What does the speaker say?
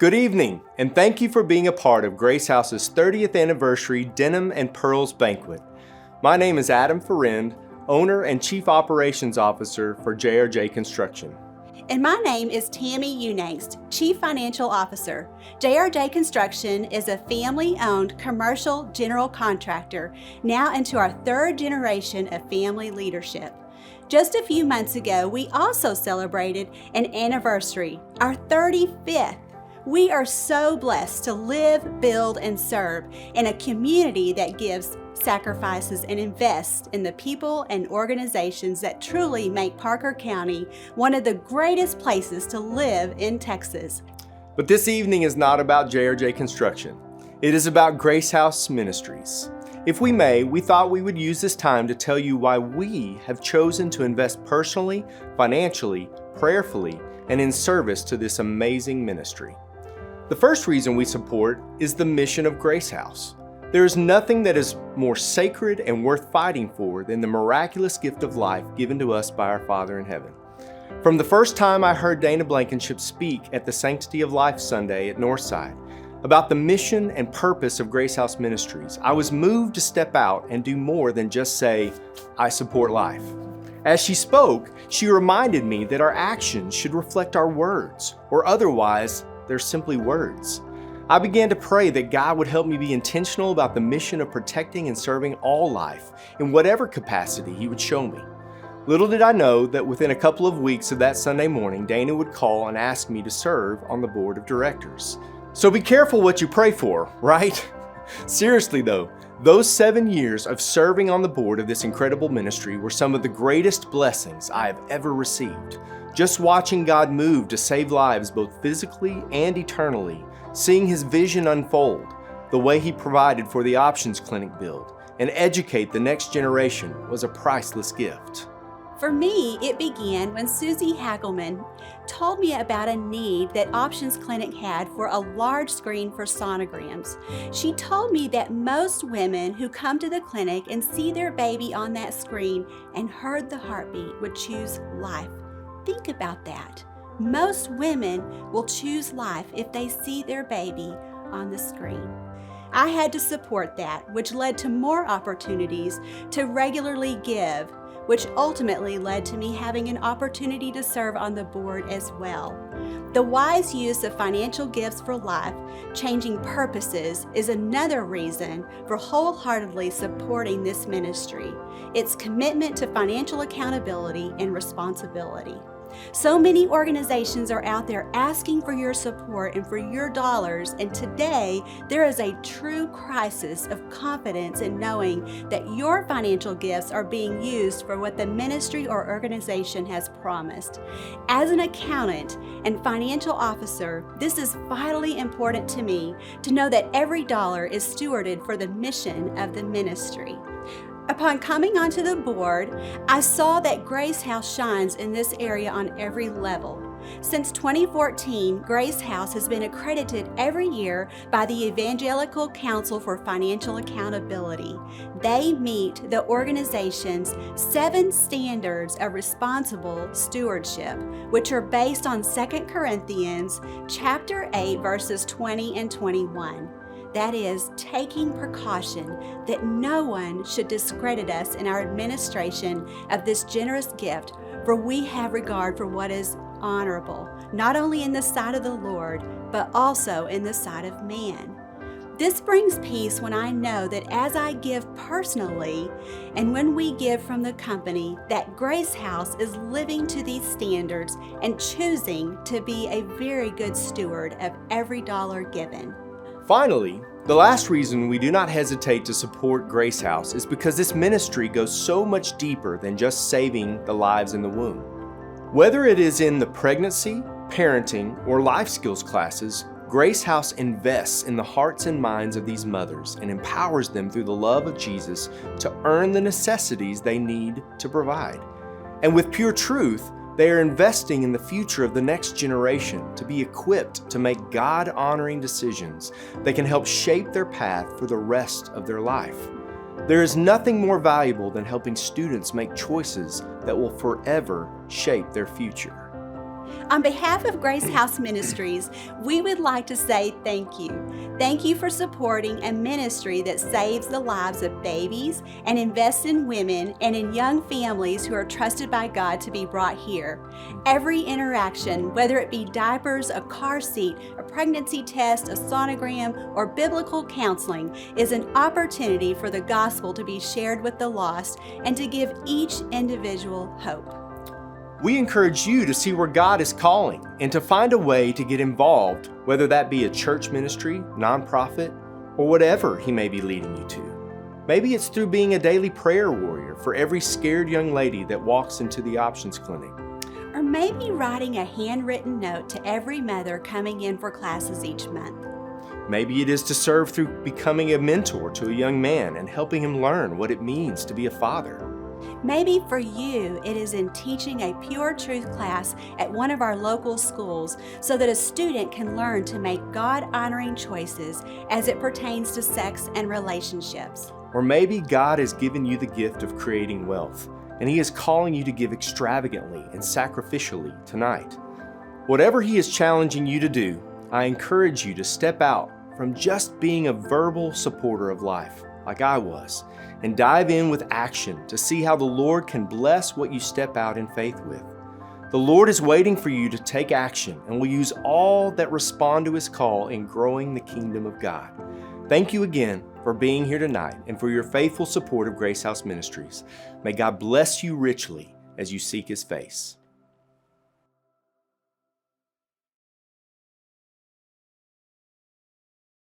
Good evening, and thank you for being a part of Grace House's 30th anniversary Denim and Pearls Banquet. My name is Adam Ferrend, owner and Chief Operations Officer for JRJ Construction. And my name is Tammy Unangst, Chief Financial Officer. JRJ Construction is a family-owned commercial general contractor, now into our third generation of family leadership. Just a few months ago, we also celebrated an anniversary, our 35th. We are so blessed to live, build, and serve in a community that gives, sacrifices, and invests in the people and organizations that truly make Parker County one of the greatest places to live in Texas. But this evening is not about JRJ Construction. It is about Grace House Ministries. If we may, we thought we would use this time to tell you why we have chosen to invest personally, financially, prayerfully, and in service to this amazing ministry. The first reason we support is the mission of Grace House. There is nothing that is more sacred and worth fighting for than the miraculous gift of life given to us by our Father in heaven. From the first time I heard Dana Blankenship speak at the Sanctity of Life Sunday at Northside about the mission and purpose of Grace House Ministries, I was moved to step out and do more than just say, "I support life." As she spoke, she reminded me that our actions should reflect our words, or otherwise, they're simply words. I began to pray that God would help me be intentional about the mission of protecting and serving all life in whatever capacity He would show me. Little did I know that within a couple of weeks of that Sunday morning, Dana would call and ask me to serve on the board of directors. So be careful what you pray for, right? Seriously though, those 7 years of serving on the board of this incredible ministry were some of the greatest blessings I have ever received. Just watching God move to save lives both physically and eternally, seeing His vision unfold, the way He provided for the Options Clinic build, and educate the next generation was a priceless gift. For me, it began when Susie Hagelman told me about a need that Options Clinic had for a large screen for sonograms. She told me that most women who come to the clinic and see their baby on that screen and heard the heartbeat would choose life. Think about that. Most women will choose life if they see their baby on the screen. I had to support that, which led to more opportunities to regularly give, which ultimately led to me having an opportunity to serve on the board as well. The wise use of financial gifts for life, changing purposes, is another reason for wholeheartedly supporting this ministry. Its commitment to financial accountability and responsibility. So many organizations are out there asking for your support and for your dollars, and today there is a true crisis of confidence in knowing that your financial gifts are being used for what the ministry or organization has promised. As an accountant and financial officer, this is vitally important to me to know that every dollar is stewarded for the mission of the ministry. Upon coming onto the board, I saw that Grace House shines in this area on every level. Since 2014, Grace House has been accredited every year by the Evangelical Council for Financial Accountability. They meet the organization's 7 standards of responsible stewardship, which are based on 2 Corinthians chapter 8, verses 20 and 21. That is, taking precaution that no one should discredit us in our administration of this generous gift, for we have regard for what is honorable, not only in the sight of the Lord, but also in the sight of man. This brings peace when I know that as I give personally, and when we give from the company, that Grace House is living to these standards and choosing to be a very good steward of every dollar given. Finally, the last reason we do not hesitate to support Grace House is because this ministry goes so much deeper than just saving the lives in the womb. Whether it is in the pregnancy, parenting, or life skills classes, Grace House invests in the hearts and minds of these mothers and empowers them through the love of Jesus to earn the necessities they need to provide. And with pure truth, they are investing in the future of the next generation to be equipped to make God-honoring decisions that can help shape their path for the rest of their life. There is nothing more valuable than helping students make choices that will forever shape their future. On behalf of Grace House Ministries, we would like to say thank you. Thank you for supporting a ministry that saves the lives of babies and invests in women and in young families who are trusted by God to be brought here. Every interaction, whether it be diapers, a car seat, a pregnancy test, a sonogram, or biblical counseling, is an opportunity for the gospel to be shared with the lost and to give each individual hope. We encourage you to see where God is calling and to find a way to get involved, whether that be a church ministry, nonprofit, or whatever He may be leading you to. Maybe it's through being a daily prayer warrior for every scared young lady that walks into the options clinic. Or maybe writing a handwritten note to every mother coming in for classes each month. Maybe it is to serve through becoming a mentor to a young man and helping him learn what it means to be a father. Maybe for you, it is in teaching a pure truth class at one of our local schools so that a student can learn to make God-honoring choices as it pertains to sex and relationships. Or maybe God has given you the gift of creating wealth, and He is calling you to give extravagantly and sacrificially tonight. Whatever He is challenging you to do, I encourage you to step out from just being a verbal supporter of life, like I was, and dive in with action to see how the Lord can bless what you step out in faith with. The Lord is waiting for you to take action and will use all that respond to His call in growing the kingdom of God. Thank you again for being here tonight and for your faithful support of Grace House Ministries. May God bless you richly as you seek His face.